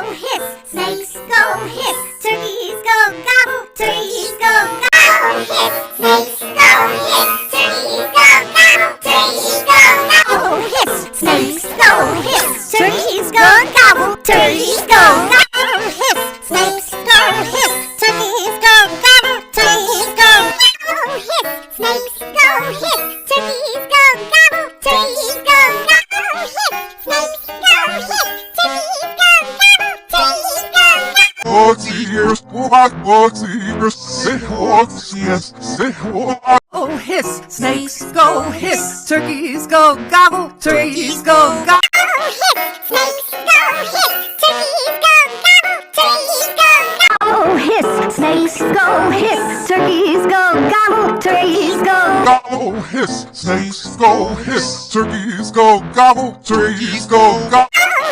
Oh, hiss, snakes go hiss, turkeys go gobble, turkeys go gobble. Oh, hiss, snakes go hiss, turkeys go gobble, turkeys go gobble. Oh, hiss, snakes go hiss, turkeys go gobble, turkeys go gobble. Oh, hiss, snakes go hiss, turkeys go gobble, turkeys go gobble. Oh, hiss, snakes go hiss, turkeys go gobble, turkeys go gobble. Oh, hiss, snakes go hiss, turkeys go gobble, turkeys go gobble. Oh, hiss, snakes go hiss, turkeys go gobble, turkeys go gobble. Oh, hiss, snakes go hiss, turkeys go gobble, turkeys go gobble. Oh, hiss,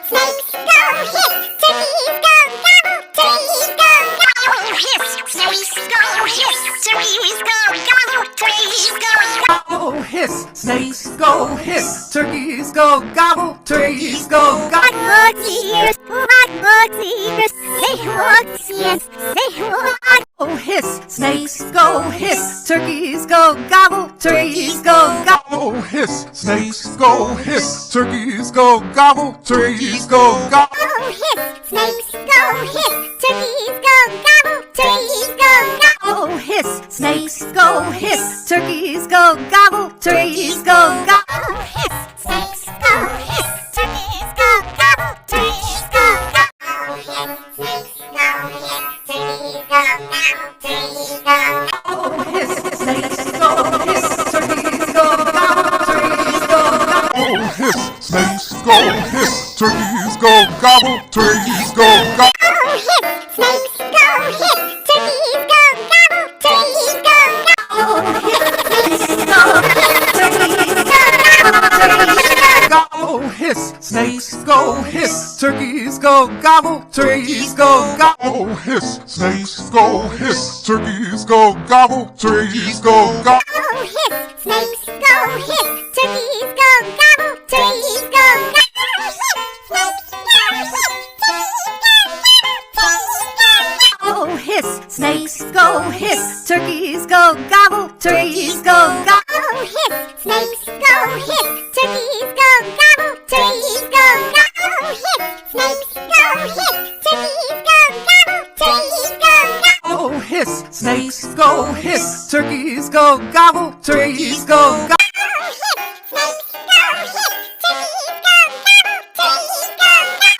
snakes go hiss, turkeys go gobble, turkeys go gobble. Oh, hiss, snakes go hiss, turkeys go gobble, turkeys go gobble. Oh, hiss, snakes go hiss, turkeys go gobble, turkeys go gobble. Oh, hiss, snakes go hiss, turkeys go gobble, turkeys go gobble. Oh, hiss, snakes go hiss, turkeys go gobble, turkeys go gobble. Oh, hiss, snakes go hiss, turkeys go gobble, turkeys go gobble. Oh, hiss, snakes go hiss, turkeys go gobble, turkeys go gobble. Oh, hiss, snakes go hiss, turkeys go gobble, turkeys go gobble. Oh, hiss, snakes go hiss, turkeys go gobble, turkeys go gobble. Oh, hiss, snakes go hiss, turkeys go gobble, turkeys go gobble. Oh, hiss, snakes go hiss, turkeys go gobble, turkeys go gobble. Oh, hiss, snakes go hiss, turkeys go gobble, turkeys go gobble. Oh, hiss, snakes go hiss, turkeys go gobble, turkeys go gobble. Oh, hiss, snakes go hiss, turkeys go gobble, turkeys go gobble. Oh, hiss, snakes go hiss, turkeys go gobble, turkeys go gobble. Oh, hiss, snakes go hiss, turkeys go gobble, turkeys go gobble. Oh, hiss, snakes go hiss, turkeys go gobble, turkeys go gobble. Oh, hiss, snakes go hiss, turkeys go gobble, turkeys go gobble. Oh, hiss, snakes go hiss, turkeys go gobble, turkeys go gobble. Oh, hiss, snakes go hiss, turkeys go gobble, turkeys go gobble.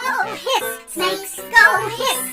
Oh, hiss, snakes go hiss,